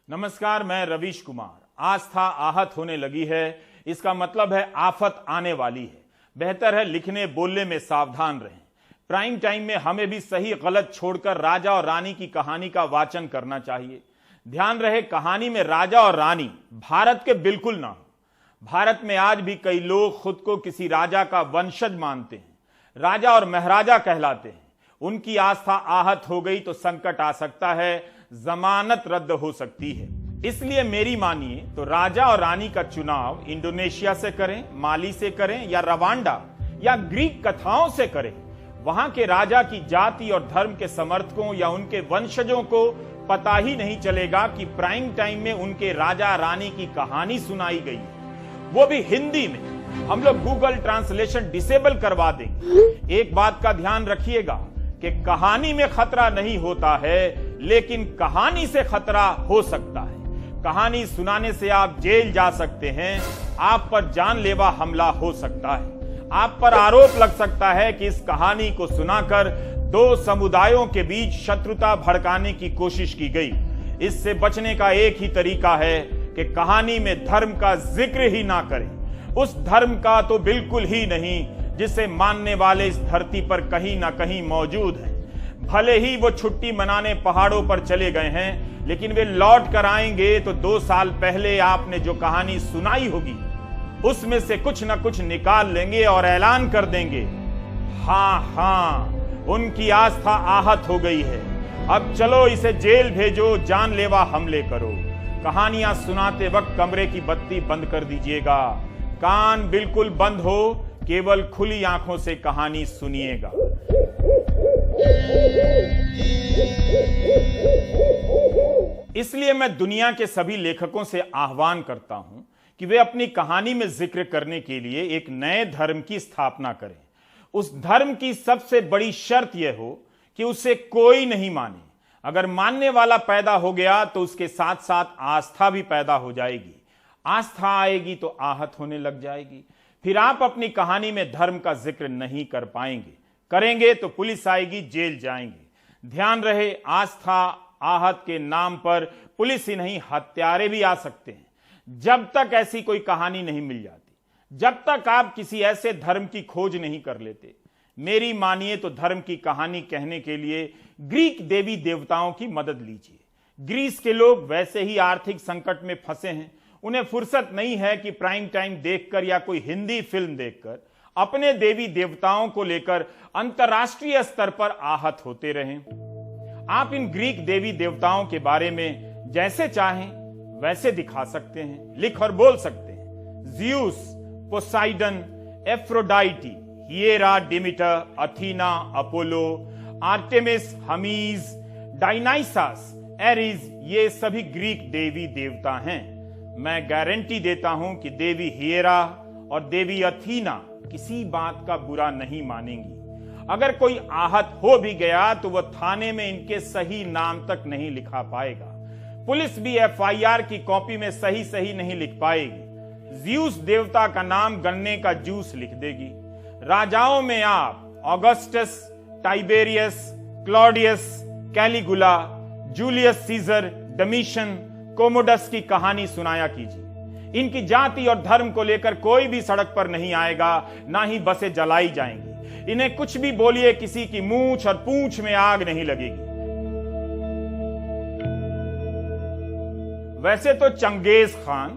नमस्कार, मैं रवीश कुमार। आस्था आहत होने लगी है, इसका मतलब है आफत आने वाली है। बेहतर है लिखने बोलने में सावधान रहें। प्राइम टाइम में हमें भी सही गलत छोड़कर राजा और रानी की कहानी का वाचन करना चाहिए। ध्यान रहे, कहानी में राजा और रानी भारत के बिल्कुल ना हो। भारत में आज भी कई लोग खुद को किसी राजा का वंशज मानते हैं, राजा और महाराजा कहलाते हैं। उनकी आस्था आहत हो गई तो संकट आ सकता है, जमानत रद्द हो सकती है। इसलिए मेरी मानिए तो राजा और रानी का चुनाव इंडोनेशिया से करें, माली से करें या रवांडा या ग्रीक कथाओं से करें। वहां के राजा की जाति और धर्म के समर्थकों या उनके वंशजों को पता ही नहीं चलेगा कि प्राइम टाइम में उनके राजा रानी की कहानी सुनाई गई है, वो भी हिंदी में। हम लोग गूगल ट्रांसलेशन डिसेबल करवा देंगे। एक बात का ध्यान रखिएगा कि कहानी में खतरा नहीं होता है, लेकिन कहानी से खतरा हो सकता है। कहानी सुनाने से आप जेल जा सकते हैं, आप पर जानलेवा हमला हो सकता है, आप पर आरोप लग सकता है कि इस कहानी को सुनाकर दो समुदायों के बीच शत्रुता भड़काने की कोशिश की गई। इससे बचने का एक ही तरीका है कि कहानी में धर्म का जिक्र ही ना करें, उस धर्म का तो बिल्कुल ही नहीं जिसे मानने वाले इस धरती पर कहीं ना कहीं मौजूद हैं। भले ही वो छुट्टी मनाने पहाड़ों पर चले गए हैं, लेकिन वे लौट कर आएंगे तो 2 साल पहले आपने जो कहानी सुनाई होगी उसमें से कुछ न कुछ निकाल लेंगे और ऐलान कर देंगे, हाँ, उनकी आस्था आहत हो गई है, अब चलो इसे जेल भेजो, जानलेवा हमले करो। कहानियां सुनाते वक्त कमरे की बत्ती बंद कर दीजिएगा, कान बिल्कुल बंद हो, केवल खुली आंखों से कहानी सुनिएगा। इसलिए मैं दुनिया के सभी लेखकों से आह्वान करता हूं कि वे अपनी कहानी में जिक्र करने के लिए एक नए धर्म की स्थापना करें। उस धर्म की सबसे बड़ी शर्त यह हो कि उसे कोई नहीं माने। अगर मानने वाला पैदा हो गया तो उसके साथ साथ आस्था भी पैदा हो जाएगी। आस्था आएगी तो आहत होने लग जाएगी। फिर आप अपनी कहानी में धर्म का जिक्र नहीं कर पाएंगे, करेंगे तो पुलिस आएगी, जेल जाएंगे। ध्यान रहे, आस्था आहत के नाम पर पुलिस ही नहीं, हत्यारे भी आ सकते हैं। जब तक ऐसी कोई कहानी नहीं मिल जाती, जब तक आप किसी ऐसे धर्म की खोज नहीं कर लेते, मेरी मानिए तो धर्म की कहानी कहने के लिए ग्रीक देवी देवताओं की मदद लीजिए। ग्रीस के लोग वैसे ही आर्थिक संकट में फंसे हैं, उन्हें फुर्सत नहीं है कि प्राइम टाइम देखकर या कोई हिंदी फिल्म देखकर अपने देवी देवताओं को लेकर अंतर्राष्ट्रीय स्तर पर आहत होते रहें। आप इन ग्रीक देवी देवताओं के बारे में जैसे चाहें वैसे दिखा सकते हैं, लिख और बोल सकते हैं। Zeus, Poseidon, Aphrodite, हिएरा, Demeter, Athena, Apollo, Artemis, Hamees, डायनाइसास, Eris, ये सभी ग्रीक देवी देवता हैं। मैं गारंटी देता हूं कि देवी हिएरा और देवी अथीना किसी बात का बुरा नहीं मानेंगी। अगर कोई आहत हो भी गया तो वह थाने में इनके सही नाम तक नहीं लिखा पाएगा। पुलिस भी एफआईआर की कॉपी में सही नहीं लिख पाएगी। ज़्यूस देवता का नाम गन्ने का जूस लिख देगी। राजाओं में आप Augustus, Tiberius, Claudius, Caligula, Julius Caesar, Domitian, Commodus की कहानी सुनाया कीजिए। इनकी जाति और धर्म को लेकर कोई भी सड़क पर नहीं आएगा, ना ही बसें जलाई जाएंगी। इन्हें कुछ भी बोलिए, किसी की मूंछ और पूंछ में आग नहीं लगेगी। वैसे तो चंगेज खान,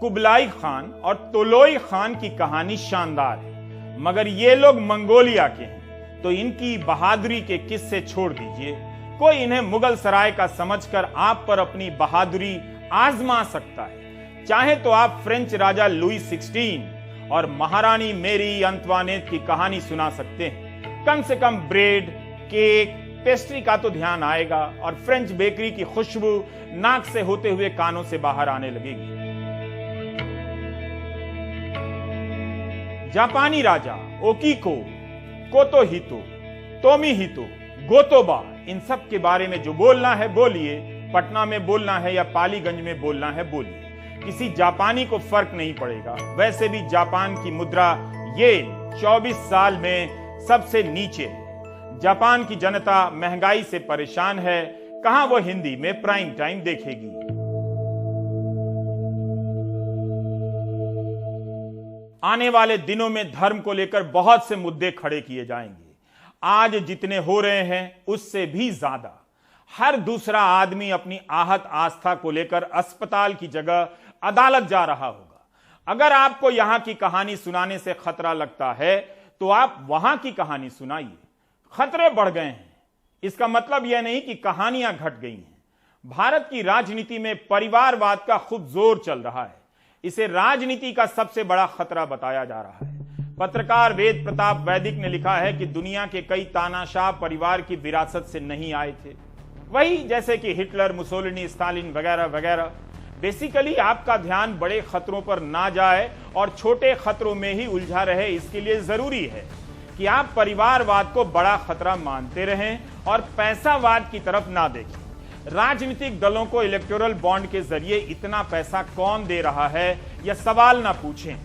कुबलाई खान और तोलोई खान की कहानी शानदार है, मगर ये लोग मंगोलिया के हैं, तो इनकी बहादुरी के किस्से छोड़ दीजिए। कोई इन्हें मुगल सराय का समझकर आप पर अपनी बहादुरी आजमा सकता है। चाहे तो आप फ्रेंच राजा लुई 16 और महारानी मेरी अंतवानेट की कहानी सुना सकते हैं। कम से कम ब्रेड, केक, पेस्ट्री का तो ध्यान आएगा और फ्रेंच बेकरी की खुशबू नाक से होते हुए कानों से बाहर आने लगेगी। जापानी राजा ओकीको, कोतोहितो, तोमिहितो, गोतोबा, इन सब के बारे में जो बोलना है बोलिए। पटना में बोलना है या पालीगंज में बोलना है बोलिए, किसी जापानी को फर्क नहीं पड़ेगा। वैसे भी जापान की मुद्रा येन 24 साल में सबसे नीचे है। जापान की जनता महंगाई से परेशान है, कहां वो हिंदी में प्राइम टाइम देखेगी। आने वाले दिनों में धर्म को लेकर बहुत से मुद्दे खड़े किए जाएंगे। आज जितने हो रहे हैं उससे भी ज्यादा। हर दूसरा आदमी अपनी आहत आस्था को लेकर अस्पताल की जगह अदालत जा रहा होगा। अगर आपको यहां की कहानी सुनाने से खतरा लगता है तो आप वहां की कहानी सुनाइए। खतरे बढ़ गए हैं, इसका मतलब यह नहीं कि कहानियां घट गई हैं। भारत की राजनीति में परिवारवाद का खूब जोर चल रहा है। इसे राजनीति का सबसे बड़ा खतरा बताया जा रहा है। पत्रकार वेद प्रताप वैदिक ने लिखा है कि दुनिया के कई तानाशाह परिवार की विरासत से नहीं आए थे, वही जैसे कि हिटलर, मुसोलिनी, स्टालिन वगैरह वगैरह। बेसिकली आपका ध्यान बड़े खतरों पर ना जाए और छोटे खतरों में ही उलझा रहे, इसके लिए जरूरी है कि आप परिवारवाद को बड़ा खतरा मानते रहें और पैसावाद की तरफ ना देखें। राजनीतिक दलों को इलेक्टोरल बॉन्ड के जरिए इतना पैसा कौन दे रहा है यह सवाल ना पूछें।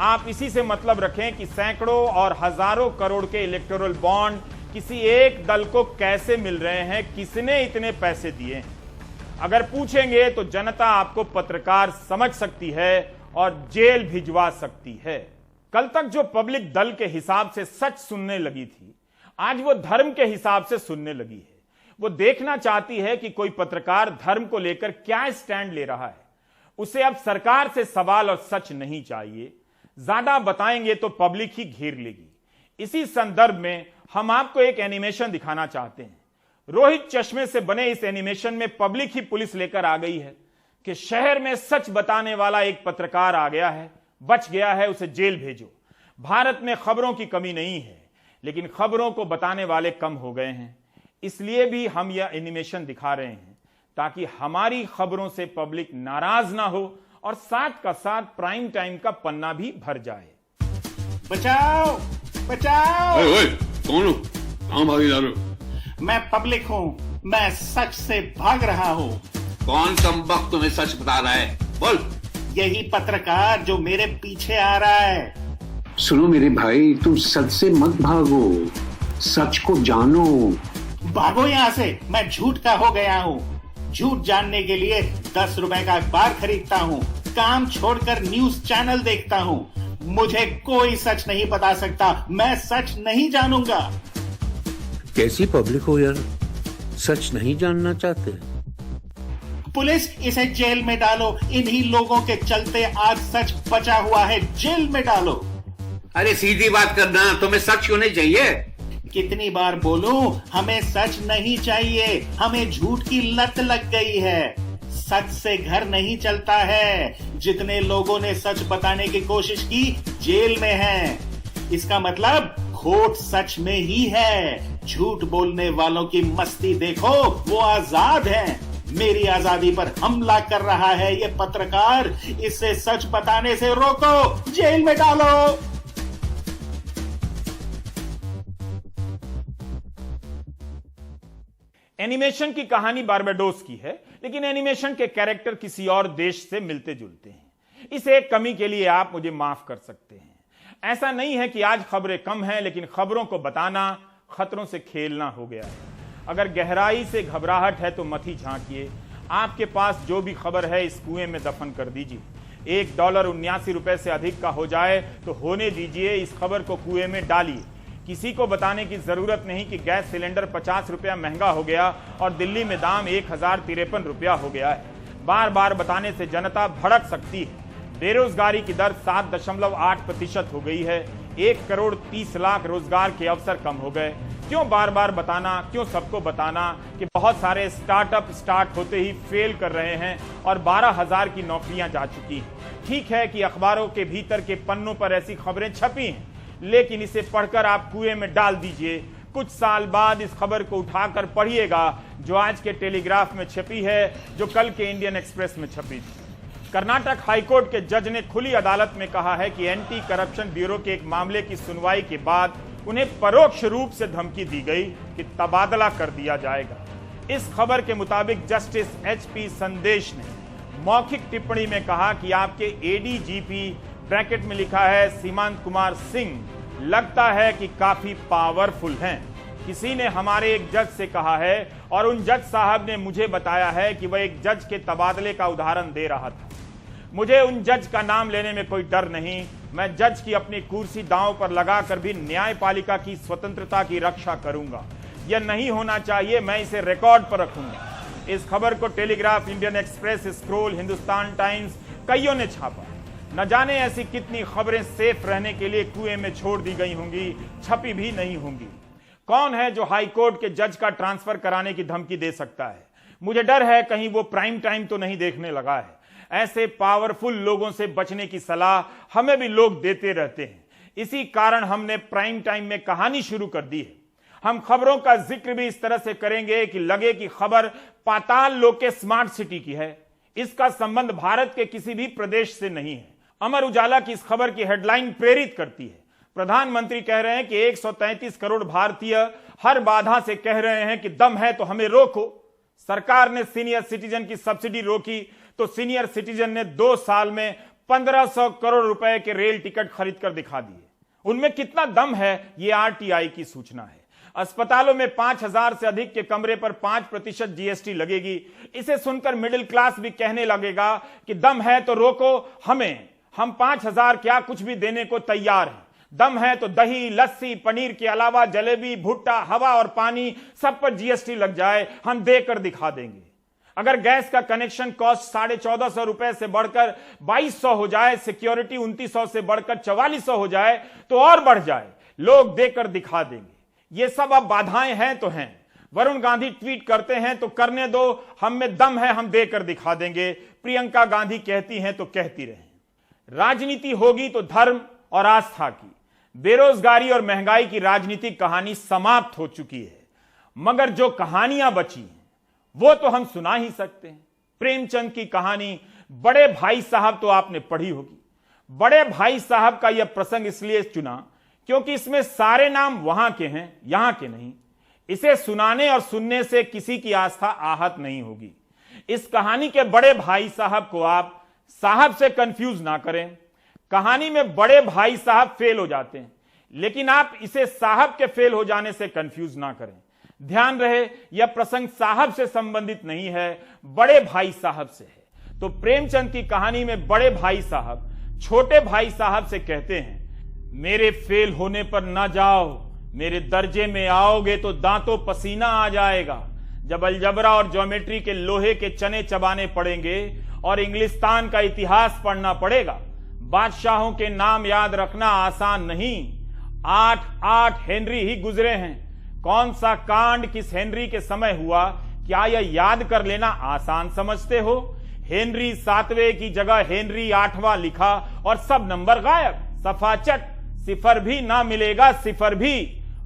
आप इसी से मतलब रखें कि सैकड़ों और हजारों करोड़ के इलेक्टोरल बॉन्ड किसी एक दल को कैसे मिल रहे हैं, किसने इतने पैसे दिए हैं। अगर पूछेंगे तो जनता आपको पत्रकार समझ सकती है और जेल भिजवा सकती है। कल तक जो पब्लिक दल के हिसाब से सच सुनने लगी थी, आज वो धर्म के हिसाब से सुनने लगी है। वो देखना चाहती है कि कोई पत्रकार धर्म को लेकर क्या स्टैंड ले रहा है। उसे अब सरकार से सवाल और सच नहीं चाहिए। ज्यादा बताएंगे तो पब्लिक ही घेर लेगी। इसी संदर्भ में हम आपको एक एनिमेशन दिखाना चाहते हैं। रोहित चश्मे से बने इस एनिमेशन में पब्लिक ही पुलिस लेकर आ गई है कि शहर में सच बताने वाला एक पत्रकार आ गया है, बच गया है, उसे जेल भेजो। भारत में खबरों की कमी नहीं है, लेकिन खबरों को बताने वाले कम हो गए हैं। इसलिए भी हम यह एनिमेशन दिखा रहे हैं ताकि हमारी खबरों से पब्लिक नाराज ना हो और साथ का साथ प्राइम टाइम का पन्ना भी भर जाए। बचाओ बचाओ। ओए ओए, कौन हो? कहां भागी जा रहे हो? मैं पब्लिक हूँ, मैं सच से भाग रहा हूँ। कौन कमबख्त तुम्हें सच बता रहा है? बोल। यही पत्रकार जो मेरे पीछे आ रहा है। सुनो मेरे भाई, तुम सच से मत भागो, सच को जानो। भागो यहाँ से, मैं झूठ का हो गया हूँ। झूठ जानने के लिए 10 रुपए का अखबार खरीदता हूँ, काम छोड़कर न्यूज चैनल देखता हूँ। मुझे कोई सच नहीं बता सकता, मैं सच नहीं जानूंगा। कैसी पब्लिक हो यार, सच नहीं जानना चाहते? पुलिस, इसे जेल में डालो। इन्हीं लोगों के चलते आज सच बचा हुआ है, जेल में डालो। अरे सीधी बात करना, तुम्हें सच क्यों नहीं चाहिए? कितनी बार बोलूं, हमें सच नहीं चाहिए, हमें झूठ की लत लग गई है। सच से घर नहीं चलता है। जितने लोगों ने सच बताने की कोशिश की जेल में हैं। इसका मतलब खोट सच में ही है। झूठ बोलने वालों की मस्ती देखो, वो आजाद हैं। मेरी आजादी पर हमला कर रहा है ये पत्रकार, इसे सच बताने से रोको, जेल में डालो। एनिमेशन की कहानी बारबाडोस की है, लेकिन एनिमेशन के कैरेक्टर किसी और देश से मिलते जुलते हैं। इस एक कमी के लिए आप मुझे माफ कर सकते हैं। ऐसा नहीं है कि आज खबरें कम हैं, लेकिन खबरों को बताना खतरों से खेलना हो गया है। अगर गहराई से घबराहट है तो मत ही झांकिए। आपके पास जो भी खबर है इस कुएं में दफन कर दीजिए। $1.79 से अधिक का हो जाए तो होने दीजिए, इस खबर को कुएं में डालिए। किसी को बताने की जरूरत नहीं कि गैस सिलेंडर 50 रुपया महंगा हो गया और दिल्ली में दाम 1053 रुपया हो गया है। बार बार बताने से जनता भड़क सकती है। बेरोजगारी की दर 7.8% हो गई है। 1,30,00,000 रोजगार के अवसर कम हो गए। क्यों बार बार बताना, क्यों सबको बताना कि बहुत सारे स्टार्टअप स्टार्ट होते ही फेल कर रहे हैं और 12,000 की नौकरियां जा चुकी हैं। ठीक है कि अखबारों के भीतर के पन्नों पर ऐसी खबरें छपी हैं, लेकिन इसे पढ़कर आप कुएं में डाल दीजिए। कुछ साल बाद इस खबर को उठाकर पढ़िएगा जो आज के टेलीग्राफ में छपी है, जो कल के इंडियन एक्सप्रेस में छपी थी। कर्नाटक हाईकोर्ट के जज ने खुली अदालत में कहा है कि एंटी करप्शन ब्यूरो के एक मामले की सुनवाई के बाद उन्हें परोक्ष रूप से धमकी दी गई कि तबादला कर दिया जाएगा। इस खबर के मुताबिक जस्टिस HP संदेश ने मौखिक टिप्पणी में कहा कि आपके ADGP ब्रैकेट में लिखा है सीमांत कुमार सिंह, लगता है कि काफी पावरफुल हैं। किसी ने हमारे एक जज से कहा है और उन जज साहब ने मुझे बताया है कि वह एक जज के तबादले का उदाहरण दे रहा था। मुझे उन जज का नाम लेने में कोई डर नहीं, मैं जज की अपनी कुर्सी दांव पर लगाकर भी न्यायपालिका की स्वतंत्रता की रक्षा करूंगा। यह नहीं होना चाहिए, मैं इसे रिकॉर्ड पर रखूंगा। इस खबर को telegraph, Indian express, scroll, Hindustan times कईयों ने छापा। न जाने ऐसी कितनी खबरें सेफ रहने के लिए कुएं में छोड़ दी गई होंगी, छपी भी नहीं होंगी। कौन है जो हाई कोर्ट के जज का ट्रांसफर कराने की धमकी दे सकता है? मुझे डर है कहीं वो प्राइम टाइम तो नहीं देखने लगा है। ऐसे पावरफुल लोगों से बचने की सलाह हमें भी लोग देते रहते हैं। इसी कारण हमने प्राइम टाइम में कहानी शुरू कर दी है। हम खबरों का जिक्र भी इस तरह से करेंगे कि लगे कि खबर पाताल लोक के स्मार्ट सिटी की है। इसका संबंध भारत के किसी भी प्रदेश से नहीं है। अमर उजाला की इस खबर की हेडलाइन प्रेरित करती है। प्रधानमंत्री कह रहे हैं कि 133 करोड़ भारतीय हर बाधा से कह रहे हैं कि दम है तो हमें रोको। सरकार ने सीनियर सिटीजन की सब्सिडी रोकी तो सीनियर सिटीजन ने 2 साल में 1500 करोड़ रुपए के रेल टिकट खरीद कर दिखा दिए। उनमें कितना दम है, यह आरटीआई की सूचना है। अस्पतालों में 5000 से अधिक के कमरे पर 5% जीएसटी लगेगी। इसे सुनकर मिडिल क्लास भी कहने लगेगा कि दम है तो रोको हमें, हम 5000 क्या कुछ भी देने को तैयार हैं। दम है तो दही, लस्सी, पनीर के अलावा जलेबी, भुट्टा, हवा और पानी सब पर जीएसटी लग जाए, हम देकर दिखा देंगे। अगर गैस का कनेक्शन कॉस्ट 1450 रुपए से बढ़कर 2200 हो जाए, सिक्योरिटी 2900 से बढ़कर 4400 हो जाए तो और बढ़ जाए, लोग देकर दिखा देंगे। ये सब अब बाधाएं हैं तो हैं। वरुण गांधी ट्वीट करते हैं तो करने दो, हम में दम है, हम देकर दिखा देंगे। प्रियंका गांधी कहती हैं तो कहती रहें। राजनीति होगी तो धर्म और आस्था की। बेरोजगारी और महंगाई की राजनीतिक कहानी समाप्त हो चुकी है, मगर जो कहानियां बची हैं वो तो हम सुना ही सकते हैं। प्रेमचंद की कहानी बड़े भाई साहब तो आपने पढ़ी होगी। बड़े भाई साहब का यह प्रसंग इसलिए चुना क्योंकि इसमें सारे नाम वहां के हैं, यहां के नहीं। इसे सुनाने और सुनने से किसी की आस्था आहत नहीं होगी। इस कहानी के बड़े भाई साहब को आप साहब से कंफ्यूज ना करें। कहानी में बड़े भाई साहब फेल हो जाते हैं, लेकिन आप इसे साहब के फेल हो जाने से कंफ्यूज ना करें। ध्यान रहे, यह प्रसंग साहब से संबंधित नहीं है, बड़े भाई साहब से है। तो प्रेमचंद की कहानी में बड़े भाई साहब छोटे भाई साहब से कहते हैं, मेरे फेल होने पर ना जाओ, मेरे दर्जे में आओगे तो दांतों पसीना आ जाएगा। जब अलजबरा और ज्योमेट्री के लोहे के चने चबाने पड़ेंगे और इंग्लिस्तान का इतिहास पढ़ना पड़ेगा। बादशाहों के नाम याद रखना आसान नहीं। 8 हेनरी ही गुजरे हैं। कौन सा कांड किस हेनरी के समय हुआ, क्या यह याद कर लेना आसान समझते हो? हेनरी 7वें की जगह हेनरी 8वां लिखा और सब नंबर गायब। सफाचट, सिफर भी ना मिलेगा, सिफर भी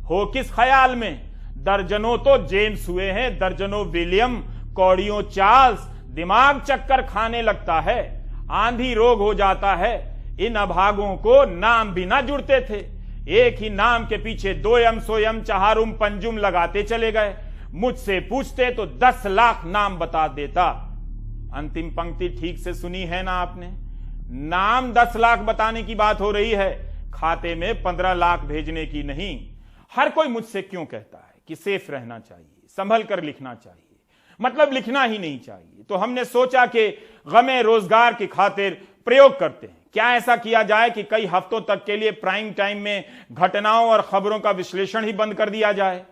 हो किस ख्याल में। दर्जनों तो जेम्स हुए हैं, दर्जनों विलियम, कौड़ियों चार्ल्स। दिमाग चक्कर खाने लगता है, आंधी रोग हो जाता है। इन अभागों को नाम भी ना जुड़ते थे। एक ही नाम के पीछे 2 यम, सोयम, चहारुम, पंजुम लगाते चले गए। मुझसे पूछते तो 10 लाख नाम बता देता। अंतिम पंक्ति ठीक से सुनी है ना आपने? नाम 10 लाख बताने की बात हो रही है, खाते में 15 लाख भेजने की नहीं। हर कोई मुझसे क्यों कहता है कि सेफ रहना चाहिए, संभल कर लिखना चाहिए, मतलब लिखना ही नहीं चाहिए। तो हमने सोचा कि गमे रोजगार की खातिर प्रयोग करते हैं। क्या ऐसा किया जाए कि कई हफ्तों तक के लिए प्राइम टाइम में घटनाओं और खबरों का विश्लेषण ही बंद कर दिया जाए।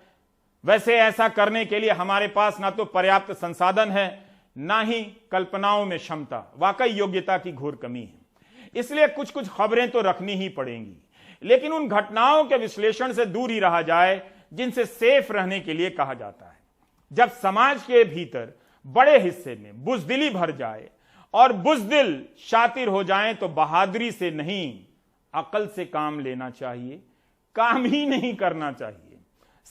वैसे ऐसा करने के लिए हमारे पास ना तो पर्याप्त संसाधन है, ना ही कल्पनाओं में क्षमता। वाकई योग्यता की घोर कमी है। इसलिए कुछ कुछ खबरें तो रखनी ही पड़ेंगी, लेकिन उन घटनाओं के विश्लेषण से दूर ही रहा जाए जिनसे सेफ रहने के लिए कहा जाता है। जब समाज के भीतर बड़े हिस्से में बुजदिली भर जाए और बुजदिल शातिर हो जाएं तो बहादुरी से नहीं, अकल से काम लेना चाहिए। काम ही नहीं करना चाहिए।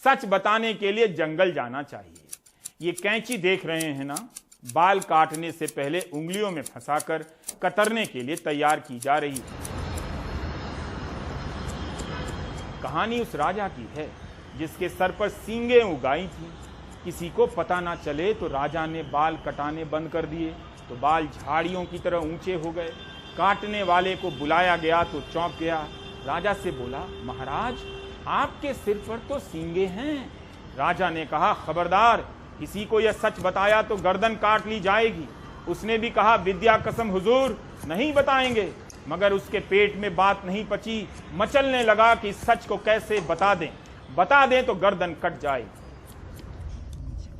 सच बताने के लिए जंगल जाना चाहिए। ये कैंची देख रहे हैं ना, बाल काटने से पहले उंगलियों में फंसाकर कतरने के लिए तैयार की जा रही है। कहानी उस राजा की है जिसके सर पर सींगें उगाई थी। किसी को पता ना चले तो राजा ने बाल कटाने बंद कर दिए, तो बाल झाड़ियों की तरह ऊंचे हो गए। काटने वाले को बुलाया गया तो चौंक गया। राजा से बोला, महाराज आपके सिर पर तो सींगे हैं। राजा ने कहा, खबरदार, किसी को यह सच बताया तो गर्दन काट ली जाएगी। उसने भी कहा, विद्या कसम हुजूर, नहीं बताएंगे। मगर उसके पेट में बात नहीं पची। मचलने लगा कि इस सच को कैसे बता दें तो गर्दन कट जाए।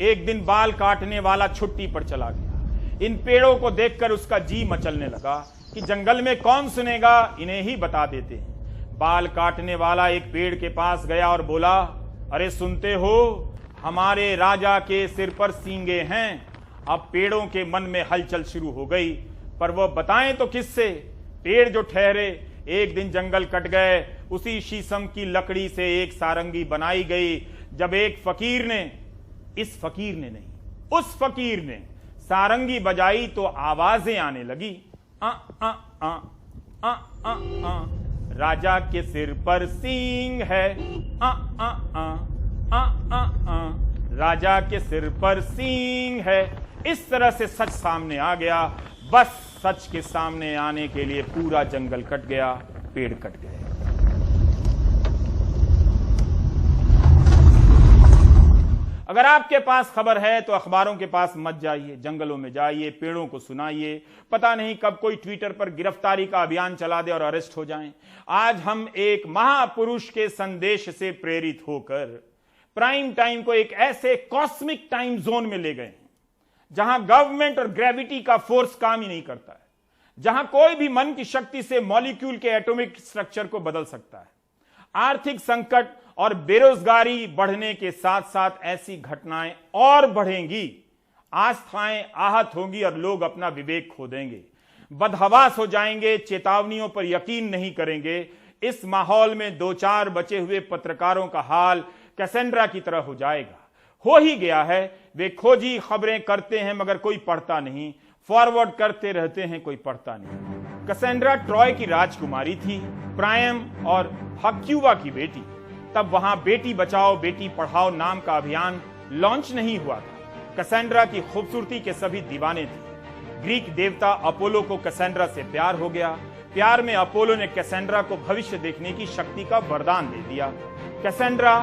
एक दिन बाल काटने वाला छुट्टी पर चला गया। इन पेड़ों को देखकर उसका जी मचलने लगा कि जंगल में कौन सुनेगा, इन्हें ही बता देते हैं। बाल काटने वाला एक पेड़ के पास गया और बोला, अरे सुनते हो, हमारे राजा के सिर पर सींगे हैं। अब पेड़ों के मन में हलचल शुरू हो गई, पर वो बताएं तो किससे। पेड़ जो ठहरे, एक दिन जंगल कट गए। उसी शीशम की लकड़ी से एक सारंगी बनाई गई। जब एक फकीर ने, इस फकीर ने नहीं, उस फकीर ने सारंगी बजाई तो आवाजें आने लगी। आ आ आ आ आ आ राजा के सिर पर सींग है। आ आ आ आ आ आ राजा के सिर पर सींग है। इस तरह से सच सामने आ गया। बस सच के सामने आने के लिए पूरा जंगल कट गया, पेड़ कट गए। अगर आपके पास खबर है तो अखबारों के पास मत जाइए, जंगलों में जाइए, पेड़ों को सुनाइए। पता नहीं कब कोई ट्विटर पर गिरफ्तारी का अभियान चला दे और अरेस्ट हो जाएं। आज हम एक महापुरुष के संदेश से प्रेरित होकर प्राइम टाइम को एक ऐसे कॉस्मिक टाइम जोन में ले गए हैं जहां गवर्नमेंट और ग्रेविटी का फोर्स काम ही नहीं करता है, जहां कोई भी मन की शक्ति से मॉलिक्यूल के एटॉमिक स्ट्रक्चर को बदल सकता है। आर्थिक संकट और बेरोजगारी बढ़ने के साथ साथ ऐसी घटनाएं और बढ़ेंगी, आस्थाएं आहत होंगी और लोग अपना विवेक खो देंगे, बदहवास हो जाएंगे, चेतावनियों पर यकीन नहीं करेंगे। इस माहौल में दो चार बचे हुए पत्रकारों का हाल कैसेंड्रा की तरह हो जाएगा, हो ही गया है। वे खोजी खबरें करते हैं मगर कोई पढ़ता नहीं, फॉरवर्ड करते रहते हैं, कोई पढ़ता नहीं। कैसेंड्रा ट्रॉय की राजकुमारी थी, प्रायम और हक्यूवा की बेटी। तब वहां बेटी बचाओ बेटी पढ़ाओ नाम का अभियान लॉन्च नहीं हुआ था। कैसेंड्रा की खूबसूरती के सभी दीवाने थे। ग्रीक देवता अपोलो को कैसेंड्रा से प्यार हो गया। प्यार में अपोलो ने कैसेंड्रा को भविष्य देखने की शक्ति का वरदान दे दिया। कैसेंड्रा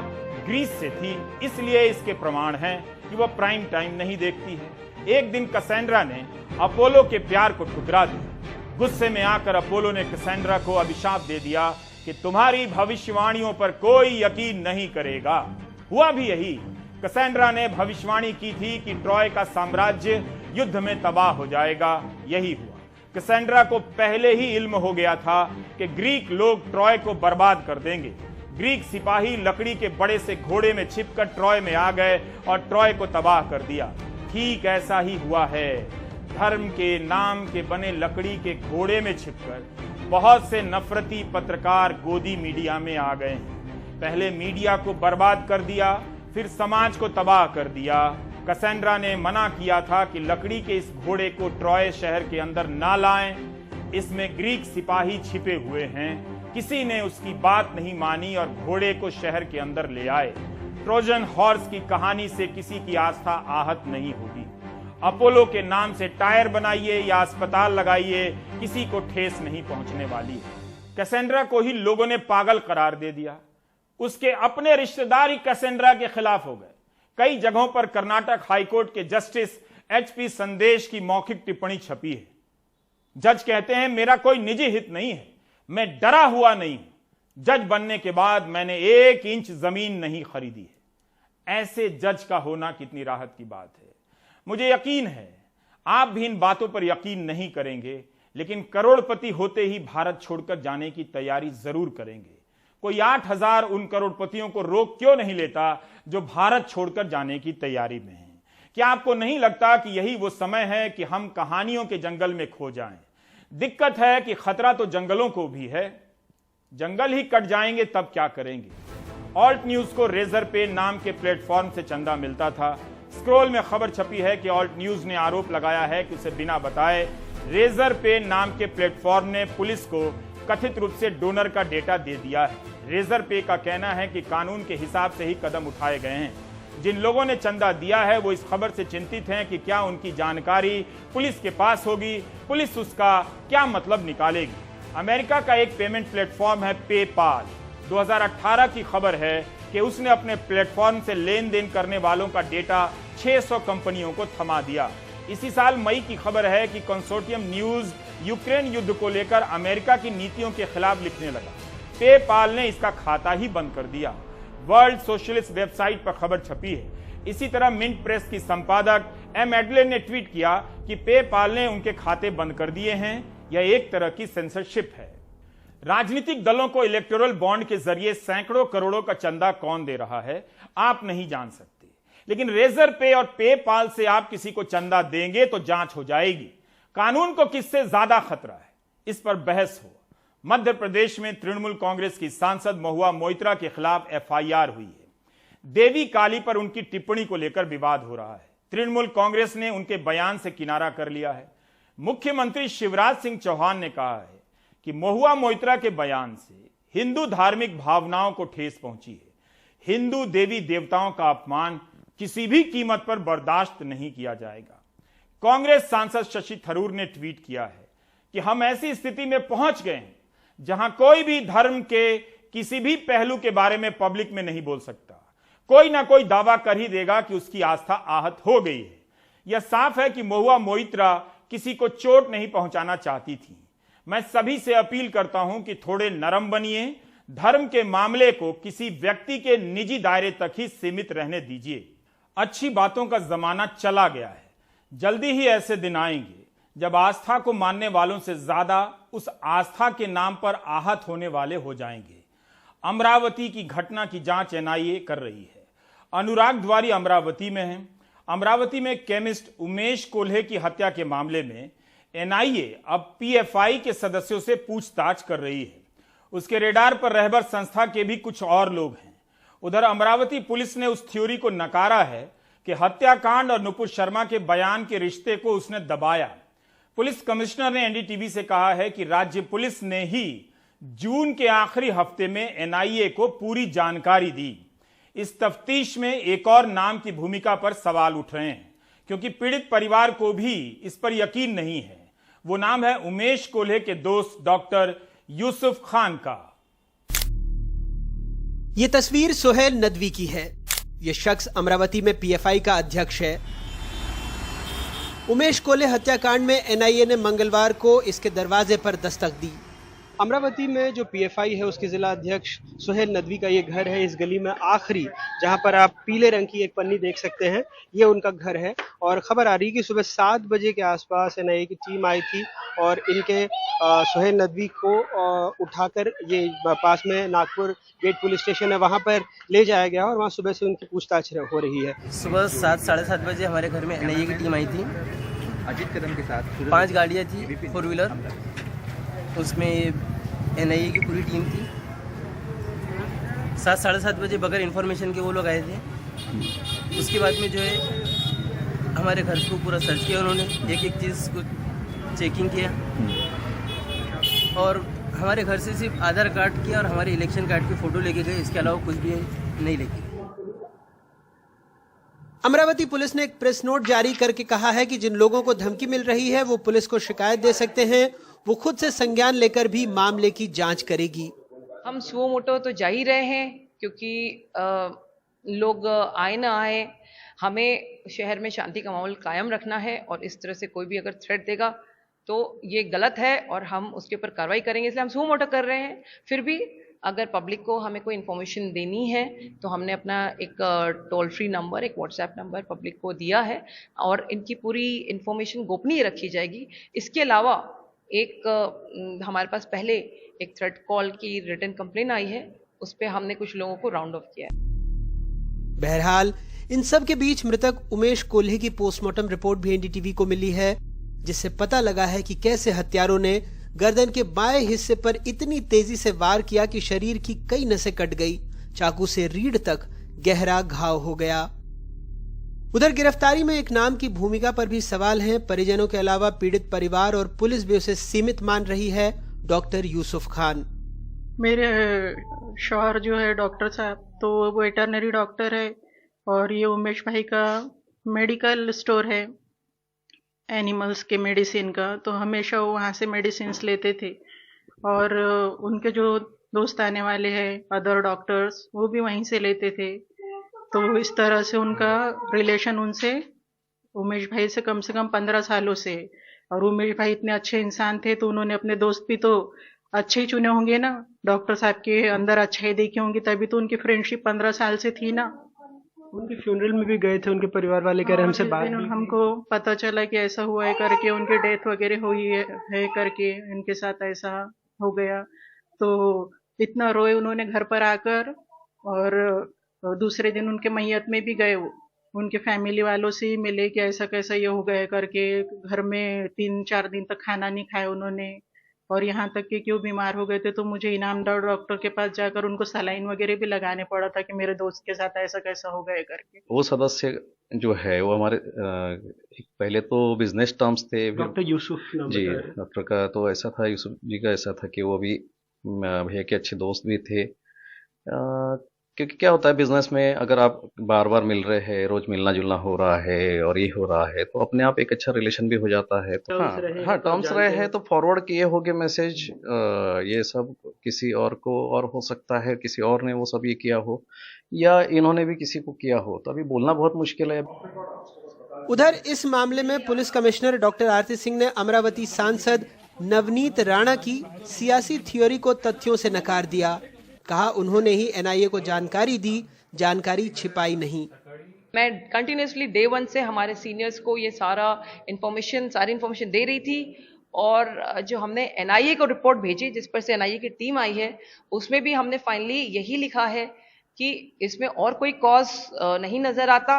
ग्रीस से थी, इसलिए इसके प्रमाण हैं कि वह प्राइम टाइम नहीं देखती है। एक दिन कैसेंड्रा ने अपोलो के प्यार को ठुकरा दिया। गुस्से में आकर अपोलो ने कैसेंड्रा को अभिशाप दे दिया कि तुम्हारी भविष्यवाणियों पर कोई यकीन नहीं करेगा। हुआ भी यही। कैसेंड्रा ने भविष्यवाणी की थी कि ट्रॉय का साम्राज्य युद्ध में तबाह हो जाएगा। यही हुआ। कैसेंड्रा को पहले ही इल्म हो गया था कि ग्रीक लोग ट्रॉय को बर्बाद कर देंगे। ग्रीक सिपाही लकड़ी के बड़े से घोड़े में छिपकर ट्रॉय में आ गए और ट्रॉय को तबाह कर दिया। ठीक ऐसा ही हुआ है। धर्म के नाम के बने लकड़ी के घोड़े में छिपकर बहुत से नफरती पत्रकार गोदी मीडिया में आ गए हैं। पहले मीडिया को बर्बाद कर दिया, फिर समाज को तबाह कर दिया। कैसेंड्रा ने मना किया था कि लकड़ी के इस घोड़े को ट्रॉय शहर के अंदर ना लाएं, इसमें ग्रीक सिपाही छिपे हुए हैं। किसी ने उसकी बात नहीं मानी और घोड़े को शहर के अंदर ले आए। ट्रोजन हॉर्स की कहानी से किसी की आस्था आहत नहीं होगी। अपोलो के नाम से टायर बनाइए या अस्पताल लगाइए, किसी को ठेस नहीं पहुंचने वाली है। कैसेंड्रा को ही लोगों ने पागल करार दे दिया। उसके अपने रिश्तेदार ही कैसेंड्रा के खिलाफ हो गए। कई जगहों पर कर्नाटक हाईकोर्ट के जस्टिस HP संदेश की मौखिक टिप्पणी छपी है। जज कहते हैं, मेरा कोई निजी हित नहीं है, मैं डरा हुआ नहीं हूं। जज बनने के बाद मैंने 1 इंच जमीन नहीं खरीदी है। ऐसे जज का होना कितनी राहत की बात है। मुझे यकीन है आप भी इन बातों पर यकीन नहीं करेंगे, लेकिन करोड़पति होते ही भारत छोड़कर जाने की तैयारी जरूर करेंगे। कोई 8000 उन करोड़पतियों को रोक क्यों नहीं लेता जो भारत छोड़कर जाने की तैयारी में हैं? क्या आपको नहीं लगता कि यही वो समय है कि हम कहानियों के जंगल में खो जाएं? दिक्कत है कि खतरा तो जंगलों को भी है। जंगल ही कट जाएंगे तब क्या करेंगे? ऑल्ट न्यूज को रेजर पे नाम के प्लेटफॉर्म से चंदा मिलता था। स्क्रोल में खबर छपी है कि ऑल्ट न्यूज ने आरोप लगाया है कि उसे बिना बताए रेजर पे नाम के प्लेटफॉर्म ने पुलिस को कथित रूप से डोनर का डेटा दे दिया है। रेजर पे का कहना है कि कानून के हिसाब से ही कदम उठाए गए हैं। जिन लोगों ने चंदा दिया है वो इस खबर से चिंतित हैं कि क्या उनकी जानकारी पुलिस के पास होगी, पुलिस उसका क्या मतलब निकालेगी। अमेरिका का एक पेमेंट प्लेटफॉर्म है पेपाल। 2018 की खबर है कि उसने अपने प्लेटफॉर्म से लेन देन करने वालों का डेटा 600 कंपनियों को थमा दिया। इसी साल मई की खबर है कि कंसोर्टियम न्यूज यूक्रेन युद्ध को लेकर अमेरिका की नीतियों के खिलाफ लिखने लगा। पेपाल ने इसका खाता ही बंद कर दिया। वर्ल्ड सोशलिस्ट वेबसाइट पर खबर छपी है। इसी तरह मिंट प्रेस की संपादक एम एडले ने ट्वीट किया कि पेपाल ने उनके खाते बंद कर दिए हैं। यह एक तरह की सेंसरशिप है। राजनीतिक दलों को इलेक्टोरल बॉन्ड के जरिए सैकड़ों करोड़ों का चंदा कौन दे रहा है आप नहीं जान सकते, लेकिन रेजर पे और पेपाल से आप किसी को चंदा देंगे तो जांच हो जाएगी। कानून को किससे ज्यादा खतरा है, इस पर बहस हो। मध्य प्रदेश में तृणमूल कांग्रेस की सांसद महुआ मोइत्रा के खिलाफ एफआईआर हुई है। देवी काली पर उनकी टिप्पणी को लेकर विवाद हो रहा है। तृणमूल कांग्रेस ने उनके बयान से किनारा कर लिया है। मुख्यमंत्री शिवराज सिंह चौहान ने कहा है कि महुआ मोइत्रा के बयान से हिंदू धार्मिक भावनाओं को ठेस पहुंची है। हिंदू देवी देवताओं का अपमान किसी भी कीमत पर बर्दाश्त नहीं किया जाएगा। कांग्रेस सांसद शशि थरूर ने ट्वीट किया है कि हम ऐसी स्थिति में पहुंच गए हैं जहां कोई भी धर्म के किसी भी पहलू के बारे में पब्लिक में नहीं बोल सकता। कोई ना कोई दावा कर ही देगा कि उसकी आस्था आहत हो गई है। यह साफ है कि महुआ मोइत्रा किसी को चोट नहीं पहुंचाना चाहती थी। मैं सभी से अपील करता हूं कि थोड़े नरम बनिए। धर्म के मामले को किसी व्यक्ति के निजी दायरे तक ही सीमित रहने दीजिए। अच्छी बातों का जमाना चला गया है। जल्दी ही ऐसे दिन आएंगे जब आस्था को मानने वालों से ज्यादा उस आस्था के नाम पर आहत होने वाले हो जाएंगे। अमरावती की घटना की जांच एनआईए कर रही है। अनुराग द्वारी अमरावती में है। अमरावती में केमिस्ट उमेश कोल्हे की हत्या के मामले में एनआईए अब पीएफआई के सदस्यों से पूछताछ कर रही है। उसके रेडार पर रहबर संस्था के भी कुछ और लोग हैं। उधर अमरावती पुलिस ने उस थ्योरी को नकारा है कि हत्याकांड और नुपुर शर्मा के बयान के रिश्ते को उसने दबाया। पुलिस कमिश्नर ने एनडीटीवी से कहा है कि राज्य पुलिस ने ही जून के आखिरी हफ्ते में एनआईए को पूरी जानकारी दी। इस तफ्तीश में एक और नाम की भूमिका पर सवाल उठ रहे हैं, क्योंकि पीड़ित परिवार को भी इस पर यकीन नहीं है। वो नाम है उमेश कोल्हे के दोस्त डॉक्टर यूसुफ खान का। ये तस्वीर सुहेल नदवी की है। ये शख्स अमरावती में पीएफआई का अध्यक्ष है। उमेश कोल्हे हत्याकांड में एनआईए ने मंगलवार को इसके दरवाजे पर दस्तक दी। अमरावती में जो पीएफआई है उसके जिला अध्यक्ष सुहेल नदवी का ये घर है। इस गली में आखिरी जहां पर आप पीले रंग की एक पन्नी देख सकते हैं, ये उनका घर है। और खबर आ रही है कि सुबह 7 बजे के आसपास एनआईए की टीम आई थी और इनके सुहेल नदवी को उठाकर ये पास में नागपुर गेट पुलिस स्टेशन है वहां पर ले जाया गया और वहां सुबह से उनकी पूछताछ हो रही है। सुबह 7 साढ़े 7 बजे हमारे घर में एनआईए की टीम आई थी। अजीत कदम के साथ 5 गाड़ियाँ थी 4 व्हीलर, उसमें एनआईए की पूरी टीम थी। 7 साढ़े 7 बजे बगैर इन्फॉर्मेशन के वो लोग आए थे। उसके बाद में जो है हमारे घर को पूरा सर्च किया उन्होंने, एक एक चीज़ को चेकिंग किया और हमारे घर से सिर्फ आधार कार्ड किया और हमारे इलेक्शन कार्ड की फ़ोटो लेके गए। इसके अलावा कुछ भी नहीं लेके गए। अमरावती पुलिस ने एक प्रेस नोट जारी करके कहा है कि जिन लोगों को धमकी मिल रही है वो पुलिस को शिकायत दे सकते हैं। वो खुद से संज्ञान लेकर भी मामले की जांच करेगी। हम सुओ मोटो तो जा ही रहे हैं, क्योंकि लोग आए ना आए, हमें शहर में शांति का माहौल कायम रखना है और इस तरह से कोई भी अगर थ्रेट देगा तो ये गलत है और हम उसके ऊपर कार्रवाई करेंगे। इसलिए हम सुओ मोटो कर रहे हैं। फिर भी अगर पब्लिक को हमें कोई इन्फॉर्मेशन देनी है तो हमने अपना एक टोल फ्री नंबर, एक व्हाट्सएप नंबर पब्लिक को दिया है और इनकी पूरी इन्फॉर्मेशन गोपनीय रखी जाएगी। इसके अलावा एक हमारे पास पहले एक थ्रेट कॉल की रिटन कंप्लेन आई है, उस पर हमने कुछ लोगों को राउंड ऑफ किया है। बहरहाल इन सब के बीच मृतक उमेश कोल्हे की पोस्टमार्टम रिपोर्ट भी एनडीटीवी को मिली है, जिससे पता लगा है कि कैसे हत्यारों ने गर्दन के बाएं हिस्से पर इतनी तेजी से वार किया कि शरीर की कई नसें कट गई। चाकू से रीढ़ तक गहरा घाव हो गया। उधर गिरफ्तारी में एक नाम की भूमिका पर भी सवाल हैं। परिजनों के अलावा पीड़ित परिवार और पुलिस भी उसे सीमित मान रही है। डॉक्टर यूसुफ खान, मेरे शौहर जो है डॉक्टर साहब, तो वो वेटरनरी डॉक्टर है और ये उमेश भाई का मेडिकल स्टोर है एनिमल्स के मेडिसिन का, तो हमेशा वो वहाँ से मेडिसिन लेते थे। और उनके जो दोस्त आने वाले हैं अदर डॉक्टर्स, वो भी वहीं से लेते थे। तो इस तरह से उनका रिलेशन उनसे उमेश भाई से कम 15 सालों से। और उमेश भाई इतने अच्छे इंसान थे, तो उन्होंने अपने दोस्त भी तो अच्छे ही चुने होंगे ना, डॉक्टर साहब के अंदर अच्छाई देखी होंगी, तभी तो उनकी फ्रेंडशिप 15 साल से थी ना। उनके फ्यूनरल में भी गए थे, उनके परिवार वाले कह रहे हमसे जिस बात दिन भी की। हमको पता चला कि ऐसा हुआ है करके, उनके डेथ वगैरह हुई है करके, इनके साथ ऐसा हो गया, तो इतना रोए उन्होंने घर पर आकर। और दूसरे दिन उनके मैयत में भी गए, उनके फैमिली वालों से ही मिले कि ऐसा कैसा ये हो गया करके। घर में 3-4 दिन तक खाना नहीं खाया उन्होंने, और यहाँ तक कि क्यों बीमार हो गए थे तो मुझे इनामदार डॉक्टर के पास जाकर उनको सलाइन वगैरह भी लगाने पड़ा था कि मेरे दोस्त के साथ ऐसा कैसा हो गया करके। वो सदस्य जो है वो हमारे पहले तो बिजनेस टर्म्स थे। डॉक्टर यूसुफ नाम जी, बताया। डॉक्टर का तो ऐसा था, यूसुफ जी का ऐसा था कि वो भी भैया के अच्छे दोस्त भी थे। क्योंकि क्या होता है बिजनेस में, अगर आप बार बार मिल रहे हैं, रोज मिलना जुलना हो रहा है और ये हो रहा है, तो अपने आप एक अच्छा रिलेशन भी हो जाता है। तो Terms रहे हाँ तो टर्म्स जानते रहे हैं। हैं तो फॉरवर्ड किए होंगे मैसेज, ये सब किसी और को और हो सकता है, किसी और ने वो सब ये किया हो, या इन्होंने भी किसी को किया हो, तो अभी बोलना बहुत मुश्किल है। उधर इस मामले में पुलिस कमिश्नर डॉक्टर आरती सिंह ने अमरावती सांसद नवनीत राणा की सियासी थ्योरी को तथ्यों से नकार दिया। कहा उन्होंने ही एनआईए को जानकारी दी, जानकारी छिपाई नहीं। मैं कंटिन्यूसली डे 1 से हमारे सीनियर्स को ये सारी इन्फॉर्मेशन दे रही थी, और जो हमने एनआईए को रिपोर्ट भेजी जिस पर से एनआईए की टीम आई है, उसमें भी हमने फाइनली यही लिखा है कि इसमें और कोई कॉज नहीं नजर आता,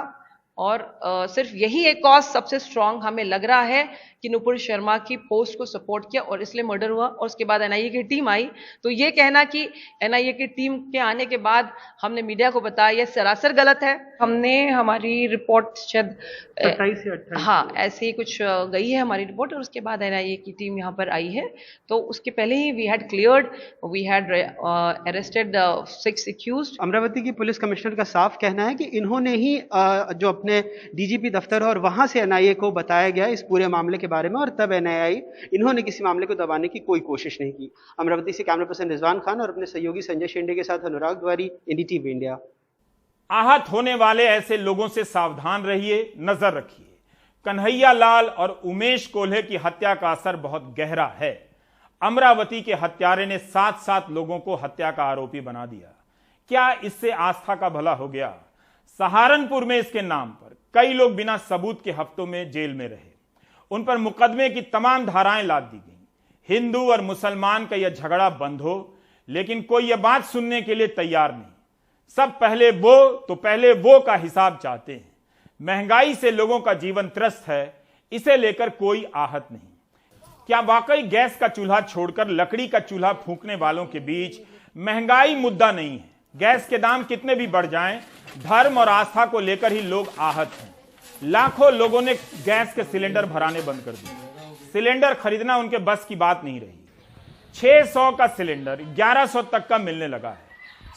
और सिर्फ यही एक कॉज सबसे स्ट्रांग हमें लग रहा है कि नुपुर शर्मा की पोस्ट को सपोर्ट किया और इसलिए मर्डर हुआ। और उसके बाद एनआईए की टीम आई, तो ये कहना कि एनआईए की टीम के आने के बाद हमने मीडिया को बताया, यह सरासर गलत है। हमने हमारी रिपोर्ट शायद 27 से 28 हाँ ऐसे ही कुछ गई है हमारी रिपोर्ट, और उसके बाद एनआईए की टीम यहाँ पर आई है। तो उसके पहले ही we had arrested 6 accused. Amravati की पुलिस कमिश्नर का साफ कहना है कि इन्होंने ही जो अपने डीजीपी दफ्तर और वहां से एनआईए को बताया गया इस पूरे मामले के बारे में, और तब एनआईए इन्होंने किसी मामले को दबाने की कोई कोशिश नहीं की। अमरावती से कैमरा पर्सन रिजवान खान और अपने सहयोगी संजय शेंडे के साथ अनुराग द्वारी, एनडीटीवी इंडिया। आहत होने वाले ऐसे लोगों से सावधान रहिए, नजर रखिए। कन्हैया लाल और उमेश कोल्हे की हत्या का असर बहुत गहरा है। अमरावती के हत्यारे ने 7 लोगों को हत्या का आरोपी बना दिया। क्या इससे आस्था का भला हो गया? सहारनपुर में इसके नाम पर कई लोग बिना सबूत के हफ्तों में जेल में रहे। उन पर मुकदमे की तमाम धाराएं लाद दी गई। हिंदू और मुसलमान का यह झगड़ा बंद हो, लेकिन कोई यह बात सुनने के लिए तैयार नहीं। सब पहले वो का हिसाब चाहते हैं। महंगाई से लोगों का जीवन त्रस्त है, इसे लेकर कोई आहत नहीं। क्या वाकई गैस का चूल्हा छोड़कर लकड़ी का चूल्हा फूंकने वालों के बीच महंगाई मुद्दा नहीं है? गैस के दाम कितने भी बढ़ जाएं, धर्म और आस्था को लेकर ही लोग आहत हैं। लाखों लोगों ने गैस के सिलेंडर भराने बंद कर दिए। सिलेंडर खरीदना उनके बस की बात नहीं रही। 600 का सिलेंडर 1100 तक का मिलने लगा है।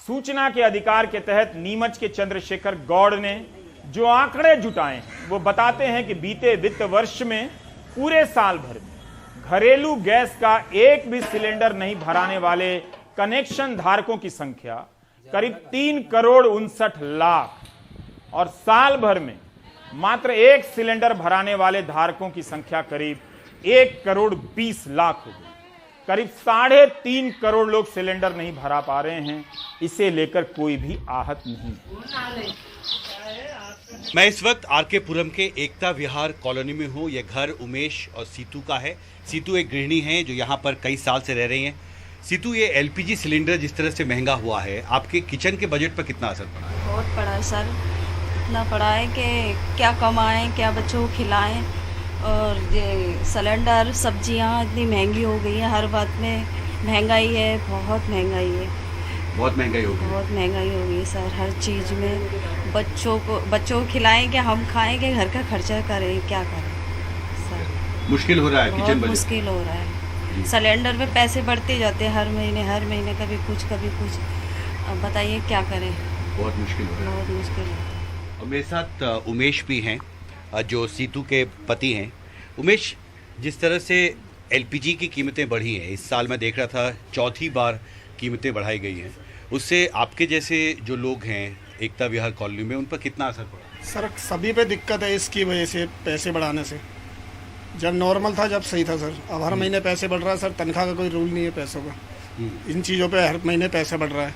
सूचना के अधिकार के तहत नीमच के चंद्रशेखर गौड़ ने जो आंकड़े जुटाए वो बताते हैं कि बीते वित्त वर्ष में पूरे साल भर में घरेलू गैस का एक भी सिलेंडर नहीं भराने वाले कनेक्शन धारकों की संख्या करीब 3,59,00,000 और साल भर में मात्र एक सिलेंडर भराने वाले धारकों की संख्या करीब 1,20,00,000 हो गई। करीब 3.5 करोड़ लोग सिलेंडर नहीं भरा पा रहे हैं। इसे लेकर कोई भी आहत नहीं है। मैं इस वक्त आरके पुरम के एकता विहार कॉलोनी में हूँ। यह घर उमेश और सीतू का है। सीतू एक गृहिणी है जो यहाँ पर कई साल से रह रही हैं। सीतू, ये एलपीजी सिलेंडर जिस तरह से महंगा हुआ है, आपके किचन के बजट पर कितना असर पड़ा है? बहुत पड़ा है सर, इतना पड़ा है कि क्या कमाएं, क्या बच्चों को खिलाएं, और ये सिलेंडर सब्जियां इतनी महंगी हो गई हैं। हर बात में महंगाई है, बहुत महंगाई है। बहुत महंगाई हो गई? बहुत महंगाई हो गई सर, हर चीज़ में। बच्चों को खिलाएं कि हम खाएं कि घर का खर्चा करें, क्या करें सर? मुश्किल हो रहा है किचन बजट? मुश्किल हो रहा है। सिलेंडर में पैसे बढ़ते जाते हैं हर महीने कभी कुछ कभी कुछ। अब बताइए क्या करें? बहुत मुश्किल हो रहा है। बहुत मुश्किल है। और मेरे साथ उमेश भी हैं जो सीतू के पति हैं। उमेश, जिस तरह से एलपीजी की कीमतें बढ़ी हैं, इस साल मैं देख रहा था 4थी बार कीमतें बढ़ाई गई हैं, उससे आपके जैसे जो लोग हैं एकता विहार कॉलोनी में, उन पर कितना असर पड़ा? सर, सभी पे दिक्कत है इसकी वजह से, पैसे बढ़ाने से। जब नॉर्मल था जब सही था सर। अब हर महीने पैसे बढ़ रहा है सर, तनख्वाह का कोई रूल नहीं है पैसों का। इन चीज़ों पे हर महीने पैसा बढ़ रहा है,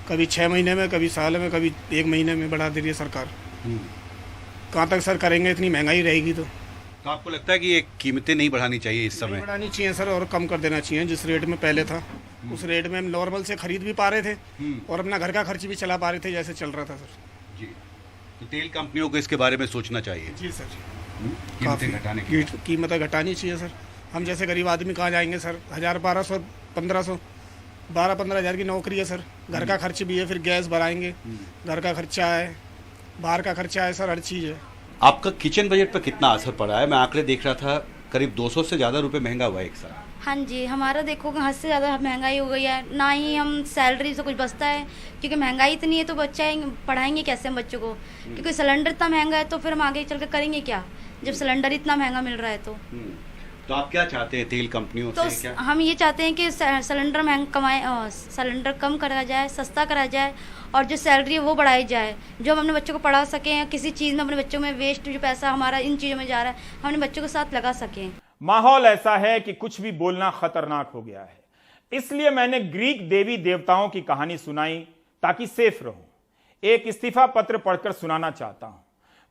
कभी 6 महीने में, कभी साल में, कभी 1 महीने में बढ़ा दे रही है सरकार। कहाँ तक सर करेंगे, इतनी महंगाई रहेगी तो आपको लगता है कि ये कीमतें नहीं बढ़ानी चाहिए इस समय? बढ़ानी चाहिए सर, और कम कर देना चाहिए। जिस रेट में पहले था उस रेट में हम नॉर्मल से खरीद भी पा रहे थे और अपना घर का खर्च भी चला पा रहे थे जैसे चल रहा था सर। जी, तो तेल कंपनियों को इसके बारे में सोचना चाहिए। जी सर, कीमतें घटाने की कीमतें घटानी चाहिए सर। हम जैसे गरीब आदमी कहाँ जाएंगे सर? 1000, 1200, 1500, 12-15 हज़ार की नौकरी है सर। घर का खर्च भी है, फिर गैस भराएंगे, घर का खर्चा है, बाहर का खर्चा है सर, हर चीज़ है। आपका किचन बजट पर कितना असर पड़ा है? मैं आंकड़े देख रहा था, करीब 200 से ज़्यादा रुपए महंगा हुआ है एक साल। हाँ जी, हमारा देखो हद से ज़्यादा महंगाई हो गई है, ना ही हम सैलरी से कुछ बचता है, क्योंकि महंगाई इतनी है तो बच्चे पढ़ाएंगे कैसे हम बच्चों को? क्योंकि सिलेंडर इतना महंगा है तो फिर हम आगे चल कर करेंगे क्या, जब सिलेंडर इतना महंगा मिल रहा है तो आप क्या चाहते हैं तेल कंपनियों तो से? क्या हम ये चाहते हैं कि सिलेंडर सिलेंडर कम करा जाए, सस्ता करा जाए, और जो सैलरी है वो बढ़ाई जाए, जो हम अपने बच्चों को पढ़ा सकें, किसी चीज़ में अपने बच्चों में वेस्ट जो पैसा हमारा इन चीज़ों में जा रहा है हम अपने बच्चों के साथ लगा सकें। माहौल ऐसा है कि कुछ भी बोलना खतरनाक हो गया है, इसलिए मैंने ग्रीक देवी देवताओं की कहानी सुनाई ताकि सेफ रहूं। एक इस्तीफा पत्र पढ़कर सुनाना चाहता हूं।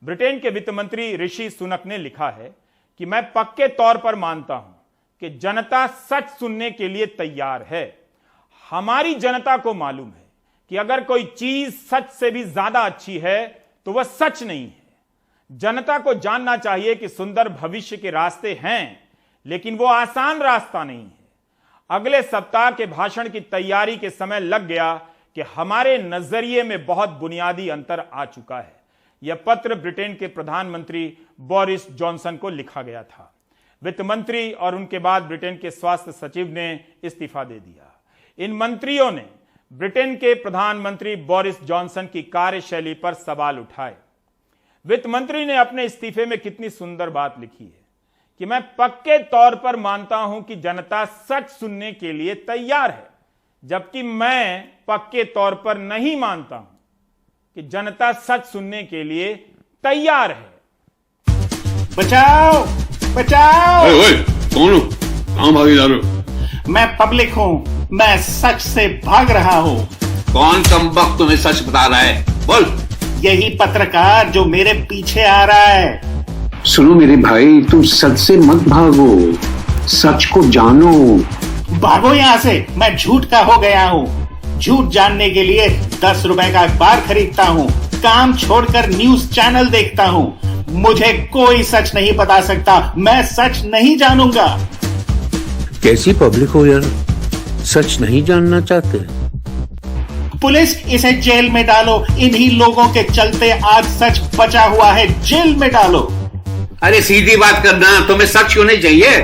ब्रिटेन के वित्त मंत्री ऋषि सुनक ने लिखा है कि मैं पक्के तौर पर मानता हूं कि जनता सच सुनने के लिए तैयार है। हमारी जनता को मालूम है कि अगर कोई चीज सच से भी ज्यादा अच्छी है तो वह सच नहीं है। जनता को जानना चाहिए कि सुंदर भविष्य के रास्ते हैं, लेकिन वो आसान रास्ता नहीं है। अगले सप्ताह के भाषण की तैयारी के समय लग गया कि हमारे नजरिए में बहुत बुनियादी अंतर आ चुका है। यह पत्र ब्रिटेन के प्रधानमंत्री बोरिस जॉनसन को लिखा गया था। वित्त मंत्री और उनके बाद ब्रिटेन के स्वास्थ्य सचिव ने इस्तीफा दे दिया। इन मंत्रियों ने ब्रिटेन के प्रधानमंत्री बोरिस जॉनसन की कार्यशैली पर सवाल उठाए। वित्त मंत्री ने अपने इस्तीफे में कितनी सुंदर बात लिखी है कि मैं पक्के तौर पर मानता हूं कि जनता सच सुनने के लिए तैयार है, जबकि मैं पक्के तौर पर नहीं मानता हूं कि जनता सच सुनने के लिए तैयार है। बचाओ बचाओ! ओए ओए, कौन हो? कहां भागी जा रहे हो? मैं पब्लिक हूँ, मैं सच से भाग रहा हूँ। कौन कमबख्त तुम्हें सच बता रहा है? बोल। यही पत्रकार जो मेरे पीछे आ रहा है। सुनो मेरे भाई, तुम सच से मत भागो, सच को जानो। भागो यहाँ से, मैं झूठ का हो गया हूँ। झूठ जानने के लिए 10 रुपए का अखबार खरीदता हूँ, काम छोड़कर न्यूज चैनल देखता हूँ। मुझे कोई सच नहीं बता सकता, मैं सच नहीं जानूंगा। कैसी पब्लिक हो यार, सच नहीं जानना चाहते? पुलिस, इसे जेल में डालो। इन्हीं लोगों के चलते आज सच बचा हुआ है, जेल में डालो। अरे सीधी बात करना, तुम्हें सच क्यों नहीं चाहिए?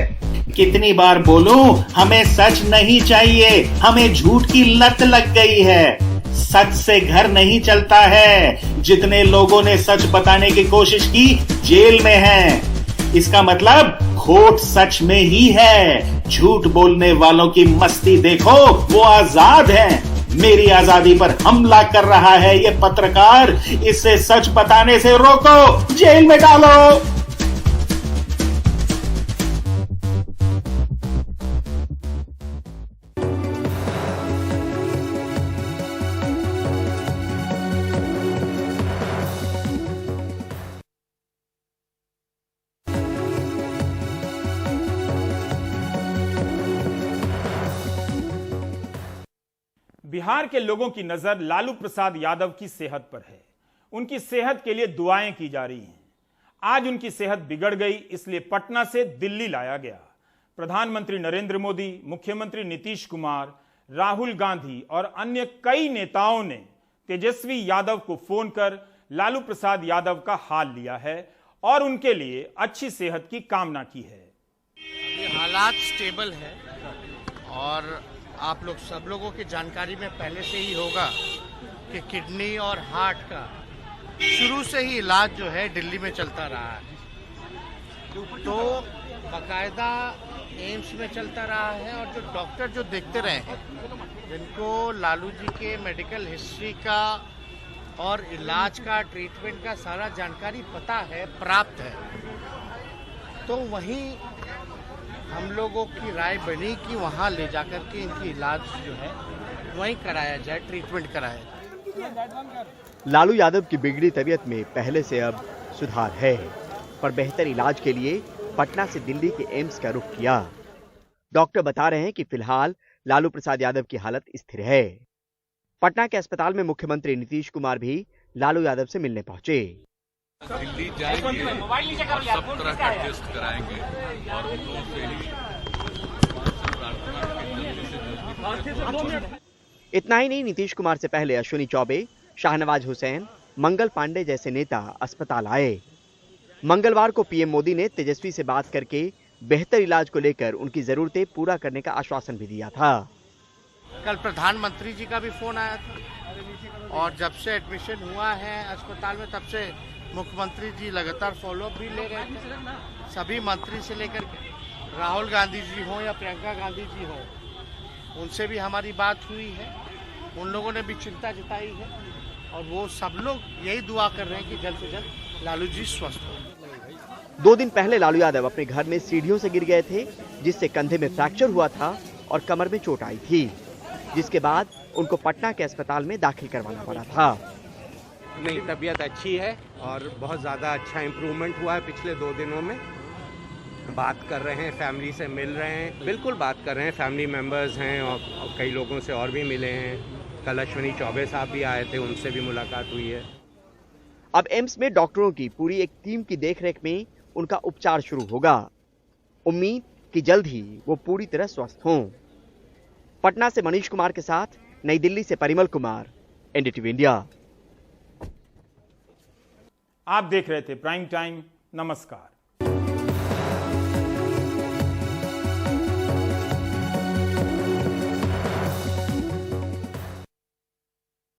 कितनी बार बोलूं, हमें सच नहीं चाहिए, हमें झूठ की लत लग गई है। सच से घर नहीं चलता है। जितने लोगों ने सच बताने की कोशिश की जेल में हैं। इसका मतलब खोट सच में ही है। झूठ बोलने वालों की मस्ती देखो, वो आजाद हैं। मेरी आजादी पर हमला कर रहा है ये पत्रकार, इसे सच बताने से रोको, जेल में डालो। बिहार के लोगों की नजर लालू प्रसाद यादव की सेहत पर है। उनकी सेहत के लिए दुआएं की जा रही हैं। आज उनकी सेहत बिगड़ गई, इसलिए पटना से दिल्ली लाया गया। प्रधानमंत्री नरेंद्र मोदी, मुख्यमंत्री नीतीश कुमार, राहुल गांधी और अन्य कई नेताओं ने तेजस्वी यादव को फोन कर लालू प्रसाद यादव का हाल लिया है और उनके लिए अच्छी सेहत की कामना की है। हालात स्टेबल है और आप लोग सब लोगों की जानकारी में पहले से ही होगा कि किडनी और हार्ट का शुरू से ही इलाज जो है दिल्ली में चलता रहा है। तो बाकायदा एम्स में चलता रहा है और जो डॉक्टर जो देखते रहे हैं, जिनको लालू जी के मेडिकल हिस्ट्री का और इलाज का, ट्रीटमेंट का सारा जानकारी पता है, प्राप्त है, तो वहीं हम लोगों की राय बनी कि वहाँ ले जाकर के इनकी इलाज जो है वहीं कराया जाए, ट्रीटमेंट कराया जाए। लालू यादव की बिगड़ी तबीयत में पहले से अब सुधार है, पर बेहतर इलाज के लिए पटना से दिल्ली के एम्स का रुख किया। डॉक्टर बता रहे हैं कि फिलहाल लालू प्रसाद यादव की हालत स्थिर है। पटना के अस्पताल में मुख्यमंत्री नीतीश कुमार भी लालू यादव से मिलने पहुंचे। दिल्ली जाएंगे और सब तरह का टेस्ट कराएंगे और उन लोगों से ही इतना ही नहीं, नीतीश कुमार से पहले अश्विनी चौबे, शाहनवाज हुसैन, मंगल पांडे जैसे नेता अस्पताल आए। मंगलवार को पीएम मोदी ने तेजस्वी से बात करके बेहतर इलाज को लेकर उनकी जरूरतें पूरा करने का आश्वासन भी दिया था। कल प्रधानमंत्री जी का भी फोन आया था और जब से एडमिशन हुआ है अस्पताल में तब से मुख्यमंत्री जी लगातार फॉलोअप भी ले रहे थे। सभी मंत्री से लेकर राहुल गांधी जी हो या प्रियंका गांधी जी हो, उनसे भी हमारी बात हुई है। उन लोगों ने भी चिंता जताई है और वो सब लोग यही दुआ कर रहे हैं कि जल्द से जल्द लालू जी स्वस्थ हो। 2 दिन पहले लालू यादव अपने घर में सीढ़ियों से गिर गए थे, जिससे कंधे में फ्रैक्चर हुआ था और कमर में चोट आई थी, जिसके बाद उनको पटना के अस्पताल में दाखिल करवाना पड़ा था। नहीं, तबीयत अच्छी है और बहुत ज़्यादा अच्छा इम्प्रूवमेंट हुआ है पिछले 2 दिनों में। बात कर रहे हैं, फैमिली से मिल रहे हैं, बिल्कुल बात कर रहे हैं। फैमिली मेंबर्स हैं और कई लोगों से और भी मिले हैं। कल अश्विनी चौबे साहब भी आए थे, उनसे भी मुलाकात हुई है। अब एम्स में डॉक्टरों की पूरी एक टीम की देखरेख में उनका उपचार शुरू होगा। उम्मीद कि जल्द ही वो पूरी तरह स्वस्थ हों। पटना से मनीष कुमार के साथ नई दिल्ली से परिमल कुमार, एनडीटीवी इंडिया। आप देख रहे थे प्राइम टाइम। नमस्कार।